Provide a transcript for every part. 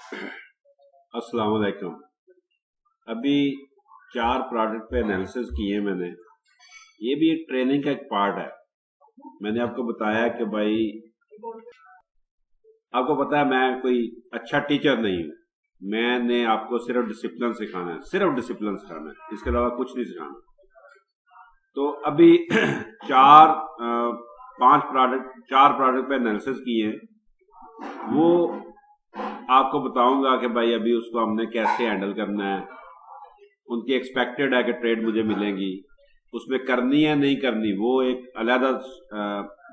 अस्सलाम वालेकुम। अभी 4 प्रोडक्ट पे एनालिसिस किए मैंने। ये भी एक ट्रेनिंग का एक पार्ट है। मैंने आपको बताया कि भाई आपको पता है मैं कोई अच्छा टीचर नहीं हूँ। मैंने आपको सिर्फ डिसिप्लिन सिखाना है, सिर्फ डिसिप्लिन सिखाना है, इसके अलावा कुछ नहीं सिखाना। तो अभी 4 प्रोडक्ट पे एनालिसिस किए हैं। वो आपको बताऊंगा कि भाई अभी उसको हमने कैसे हैंडल करना है। उनकी एक्सपेक्टेड है कि ट्रेड मुझे मिलेंगी, उसमें करनी है नहीं करनी वो एक अलग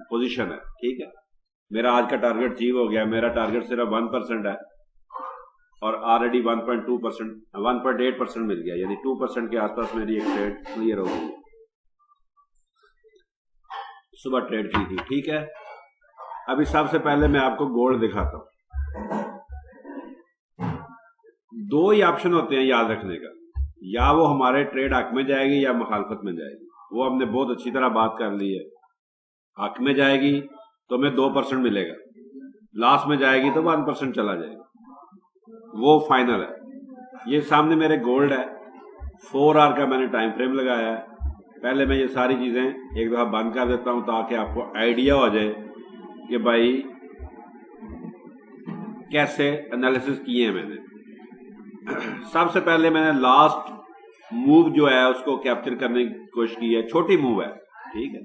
पोजीशन है। ठीक है, मेरा आज का टारगेट अचीव हो गया। मेरा टारगेट सिर्फ 1% है और ऑलरेडी 1.2%, 1.8% मिल गया, यानी 2% के आसपास मेरी एक ट्रेड क्लियर हो गई। सुबह ट्रेड की थी। ठीक है, अभी सबसे पहले मैं आपको गोल्ड दिखाता हूं। 2 ही ऑप्शन होते हैं याद रखने का, या वो हमारे ट्रेड हक में जाएगी या मुखालफत में जाएगी। वो हमने बहुत अच्छी तरह बात कर ली है। हक में जाएगी तो हमें 2% मिलेगा, लॉस में जाएगी तो 1% चला जाएगा, वो फाइनल है। ये सामने मेरे गोल्ड है, 4 आवर का मैंने टाइम फ्रेम लगाया है। पहले मैं ये सारी चीजें एक दफा बंद कर देता हूं ताकि आपको आइडिया हो जाए कि भाई कैसे एनालिसिस किए हैं मैंने। सबसे पहले मैंने लास्ट मूव जो है उसको कैप्चर करने की कोशिश की है। छोटी मूव है, ठीक है,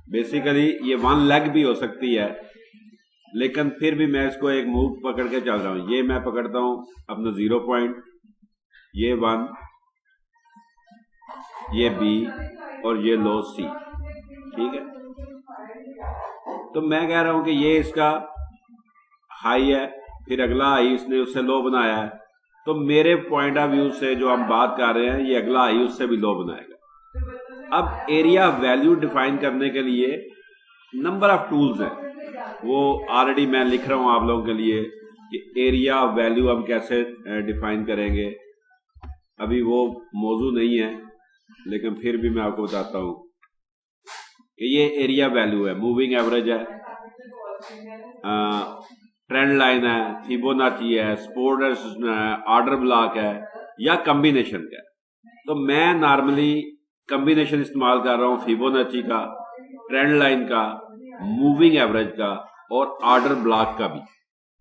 बेसिकली ये 1 लेग भी हो सकती है, लेकिन फिर भी मैं इसको एक मूव पकड़ के चल रहा हूं। ये मैं पकड़ता हूं अपना 0 पॉइंट, ये 1, ये B और ये लो C। ठीक है, तो मैं कह रहा हूं कि ये इसका हाई है, फिर अगला हाई इसने उससे लो बनाया है। तो मेरे पॉइंट ऑफ व्यू से जो हम बात कर रहे हैं, ये अगला हाई उससे भी लो बनाएगा। अब एरिया वैल्यू डिफाइन करने के लिए नंबर ऑफ टूल्स हैं, वो ऑलरेडी मैं लिख रहा हूं आप लोगों के लिए कि एरिया वैल्यू हम कैसे डिफाइन करेंगे। अभी वो मौजू नहीं है, लेकिन फिर भी मैं आपको बताता हूं कि ये एरिया वैल्यू है, मूविंग एवरेज है, ट्रेंड लाइन है, फिबोनाची है, सपोर्ट ऑर्डर ब्लॉक है, या कॉम्बिनेशन का है। तो मैं नॉर्मली कॉम्बिनेशन इस्तेमाल कर रहा हूं, फिबोनाची का, ट्रेंड लाइन का, मूविंग एवरेज का और ऑर्डर ब्लॉक का भी,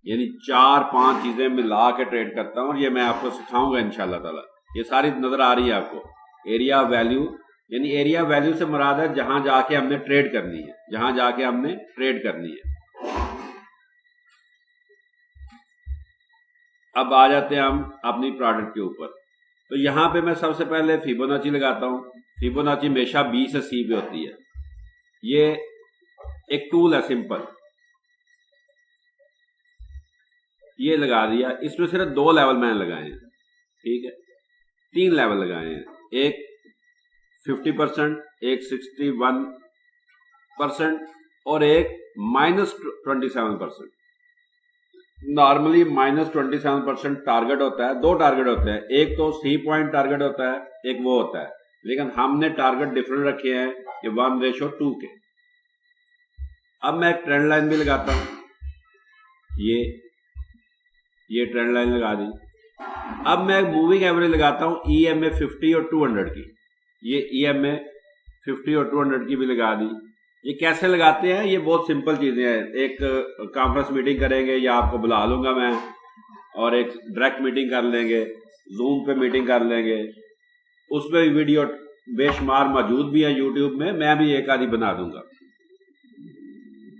यानी 4-5 चीजें मिला के ट्रेड करता हूं। और ये मैं आपको सिखाऊंगा इंशाल्लाह ताला। ये सारी नजर आ रही है आपको। एरिया वैल्यू, यानी एरिया वैल्यू से मुराद है जहां जाके हमने ट्रेड करनी है, जहां जाके हमने ट्रेड करनी है। अब आ जाते हैं हम अपनी प्रोडक्ट के ऊपर। तो यहां पे मैं सबसे पहले फिबोनाची लगाता हूं। फिबोनाची हमेशा B से C पे होती है। ये एक टूल है सिंपल, ये लगा दिया। इसमें सिर्फ 2 लेवल मैंने लगाए हैं, ठीक है, 3 लेवल लगाए हैं, एक 50%, एक 61% और एक -27%। नॉर्मली -27% टारगेट होता है। 2 टारगेट होते हैं, एक तो C पॉइंट टारगेट होता है, एक वो होता है, लेकिन हमने टारगेट डिफरेंट रखे हैं कि 1:2 के। अब मैं एक ट्रेंड लाइन भी लगाता हूं, ये ट्रेंड लाइन लगा दी। अब मैं मूविंग एवरेज लगाता हूं EMA 50 और 200 की। ये EMA 50 और 200 की भी लगा दी। ये कैसे लगाते हैं, ये बहुत सिंपल चीजें हैं। एक कॉन्फ्रेंस मीटिंग करेंगे या आपको बुला लूंगा मैं, और एक डायरेक्ट मीटिंग कर लेंगे, जूम पे मीटिंग कर लेंगे। उसमें भी वीडियो बेशुमार मौजूद भी है यूट्यूब में, मैं भी एक आधी बना दूंगा।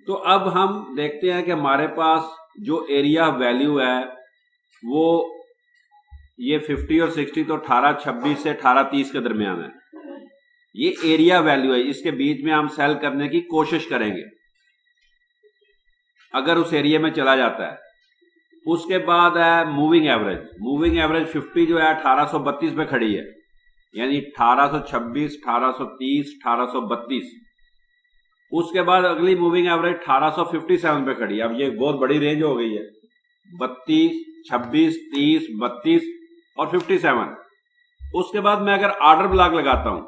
तो अब हम देखते हैं कि हमारे पास जो एरिया वैल्यू है वो ये 50 और 60 तो 18-26 से 18-30 के दरमियान है। ये एरिया वैल्यू है, इसके बीच में हम सेल करने की कोशिश करेंगे अगर उस एरिया में चला जाता है। उसके बाद है मूविंग एवरेज। मूविंग एवरेज 50 जो है 1832 पे खड़ी है, यानी 1826, 1830, 1832। उसके बाद अगली मूविंग एवरेज 1857 पे खड़ी है। अब ये बहुत बड़ी रेंज हो गई है, 32, 26, 30, 32 और 57। उसके बाद मैं अगर ऑर्डर ब्लॉक लगाता हूं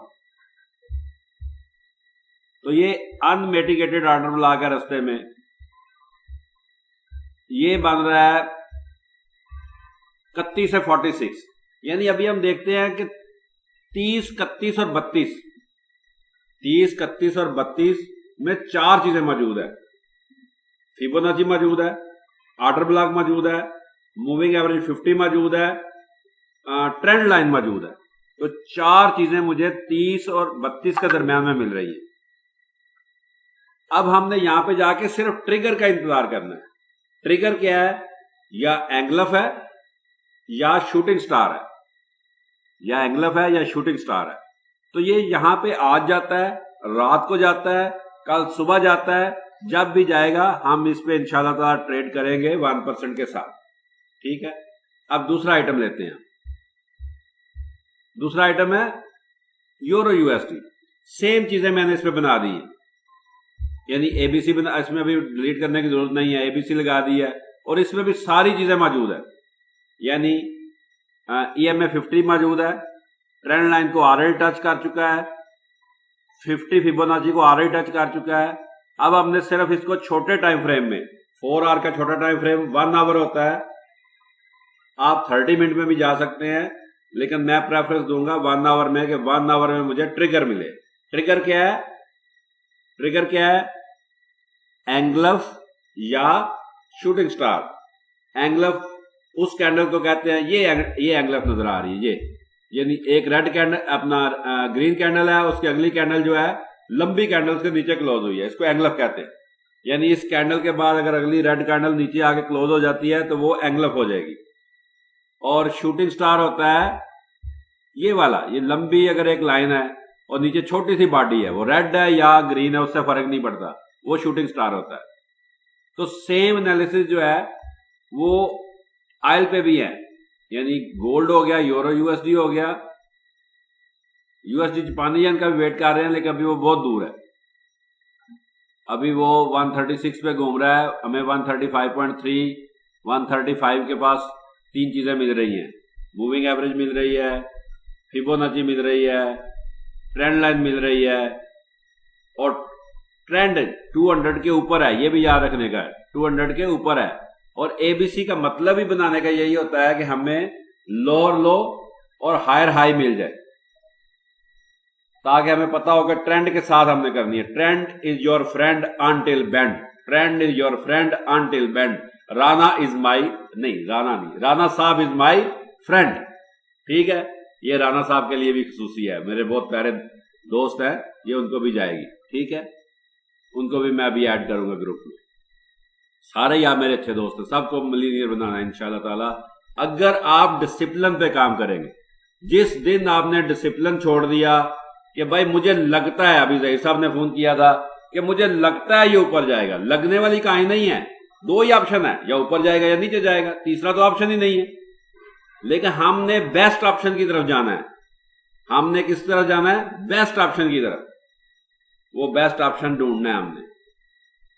तो ये अनमिटिगेटेड ऑर्डर ब्लॉक है रास्ते में, ये बन रहा है 31 से 46, यानी अभी हम देखते हैं कि 30, 31 और 32, 30, 31 और 32 में 4 चीजें मौजूद है। फिबोनाची मौजूद है, ऑर्डर ब्लॉक मौजूद है, मूविंग एवरेज 50 मौजूद है, ट्रेंड लाइन मौजूद है। तो 4 चीजें मुझे 30 और 32 के दरमियान में मिल रही है। अब हमने यहां पे जाके सिर्फ ट्रिगर का इंतजार करना है। ट्रिगर क्या है? या एंगलफ है या शूटिंग स्टार है, या एंगलफ है या शूटिंग स्टार है। तो ये यहां पे आज जाता है, रात को जाता है, कल सुबह जाता है, जब भी जाएगा हम इस पे इंशाल्लाह ताला ट्रेड करेंगे 1% के साथ। ठीक है, अब दूसरा आइटम लेते हैं। दूसरा आइटम है यूरो यूएसडी। सेम चीजें मैंने इसमें बना दी है, यानी एबीसी बना, इसमें अभी डिलीट करने की जरूरत नहीं है, एबीसी लगा दी है और इसमें भी सारी चीजें मौजूद है। यानी ईएमए 50 मौजूद है, ट्रेंड लाइन को ऑलरेडी टच कर चुका है, 50 फिबोनाची को ऑलरेडी टच कर चुका है। अब हमने सिर्फ इसको छोटे टाइम फ्रेम में, 4 आवर का छोटा टाइम फ्रेम 1 आवर होता है, आप 30 मिनट में भी जा सकते हैं, लेकिन मैं प्रेफरेंस दूंगा 1 आवर में, कि 1 आवर में मुझे ट्रिगर मिले। ट्रिगर क्या है? ट्रिगर क्या है? एंगलफ या शूटिंग स्टार। एंगलफ उस कैंडल को कहते हैं, ये एंगलफ नजर आ रही है, ये यानी एक रेड कैंडल, अपना ग्रीन कैंडल है, उसकी अगली कैंडल जो है लंबी कैंडल के नीचे क्लोज हुई है, इसको एंगलफ कहते हैं। यानी इस कैंडल के बाद अगर अगली रेड कैंडल नीचे आके क्लोज हो जाती है तो वो एंगलफ हो जाएगी। और शूटिंग स्टार होता है ये वाला, ये लंबी अगर एक लाइन है और नीचे छोटी सी बॉडी है, वो रेड है या ग्रीन है उससे फर्क नहीं पड़ता, वो शूटिंग स्टार होता है। तो सेम एनालिसिस जो है वो ऑयल पे भी है, यानी गोल्ड हो गया, यूरो यूएसडी हो गया। यूएसडी जापानी येन का भी वेट कर रहे हैं, लेकिन अभी वो बहुत दूर है, अभी वो 136 पे घूम रहा है। हमें 135.3, 135 के पास 3 चीजें मिल रही हैं, मूविंग एवरेज मिल रही है, फिबोनाची मिल रही है, ट्रेंड लाइन मिल रही है, और ट्रेंड 200 के ऊपर है, ये भी याद रखने का है, 200 के ऊपर है। और एबीसी का मतलब ही बनाने का यही होता है कि हमें लोअर लो और हायर हाई मिल जाए, ताकि हमें पता हो कि ट्रेंड के साथ हमने करनी है। Trend is your friend until bend, trend is your friend until bend. Rana is my, नहीं राना नहीं, राना साहब इज माई फ्रेंड। ठीक है, ये राना साहब के लिए भी खुसूसी है, मेरे बहुत प्यारे दोस्त हैं, ये उनको भी जाएगी। ठीक है, उनको भी मैं अभी ऐड करूंगा ग्रुप में। सारे ही आप मेरे अच्छे दोस्त हैं, सबको मिलीनियर बनाना है इंशाल्लाह ताला, अगर आप डिसिप्लिन पे काम करेंगे। जिस दिन आपने डिसिप्लिन छोड़ दिया कि भाई मुझे लगता है, अभी जहीर साहब ने फोन किया था कि मुझे लगता है ये ऊपर जाएगा, लगने वाली कहानी नहीं है, 2 ही ऑप्शन है, या ऊपर जाएगा या नीचे जाएगा, तीसरा तो ऑप्शन ही नहीं है। लेकिन हमने बेस्ट ऑप्शन की तरफ जाना है। हमने किस तरफ जाना है? बेस्ट ऑप्शन की तरफ। वो बेस्ट ऑप्शन ढूंढना है हमने,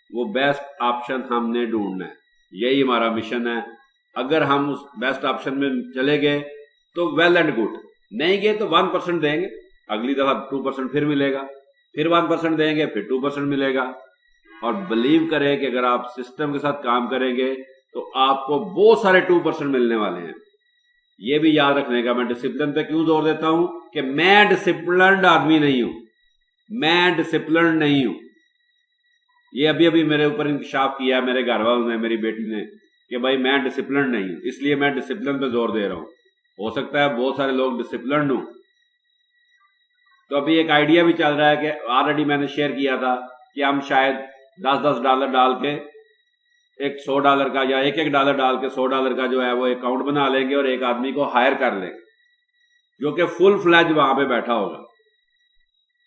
वो बेस्ट ऑप्शन हमने ढूंढना है, यही हमारा मिशन है। अगर हम उस बेस्ट ऑप्शन में चले गए तो वेल एंड गुड, नहीं गए तो 1% देंगे, अगली दफा 2% फिर मिलेगा, फिर 1% देंगे, फिर 2% मिलेगा। और बिलीव करें कि अगर आप सिस्टम के साथ काम करेंगे तो आपको बहुत सारे 2% मिलने वाले हैं। ये भी याद रखने का, मैं डिसिप्लिन पे क्यों जोर देता हूं कि मैं डिसिप्लिन्ड आदमी नहीं हूं, मैं डिसिप्लिन नहीं हूं। ये अभी अभी मेरे ऊपर इंकशाफ किया मेरे घर वालों ने, मेरी बेटी ने, कि भाई मैं डिसिप्लिन नहीं हूं, इसलिए मैं डिसिप्लिन पे जोर दे रहा हूं। हो सकता है बहुत सारे लोग डिसिप्लिन हो। तो अभी एक आइडिया भी चल रहा है कि ऑलरेडी मैंने शेयर किया था कि हम शायद $10 डाल के, एक $100 का या $1 डाल के $100 का जो है वो अकाउंट बना लेंगे और एक आदमी को हायर कर लेंगे जो कि फुल फ्लैज वहां पे बैठा होगा।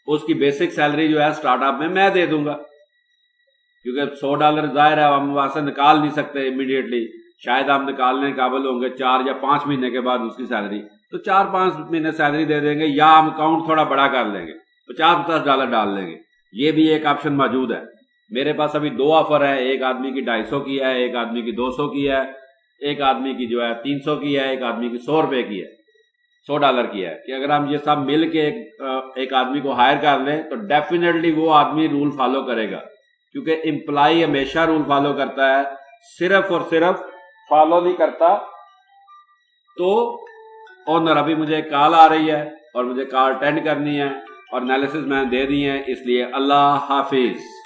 उसकी बेसिक सैलरी जो है स्टार्टअप में मैं दे दूंगा, क्योंकि $100 जाहिर है हम वहां से निकाल नहीं सकते इमीडिएटली, शायद हम निकालने के काबिल होंगे 4 या 5 महीने के बाद उसकी सैलरी, तो 4-5 महीने सैलरी दे देंगे, या हम अकाउंट थोड़ा बड़ा कर लेंगे, $50-50 डाल लेंगे। ये भी एक ऑप्शन मौजूद है। मेरे पास अभी 2 ऑफर है, एक आदमी की 250 की है, एक आदमी की 200 की है, एक आदमी की जो है 300 की है, एक आदमी की $100 की है, $100 की है। कि अगर हम ये सब मिल के एक आदमी को हायर कर लें तो डेफिनेटली वो आदमी रूल फॉलो करेगा, क्योंकि एम्प्लॉय हमेशा रूल फॉलो करता है, सिर्फ और सिर्फ फॉलो नहीं करता, تو اونر ابھی مجھے کال آ رہی ہے اور مجھے کال اٹینڈ کرنی ہے اور انالیسز میں نے دے دی ہیں، اس لیے اللہ حافظ۔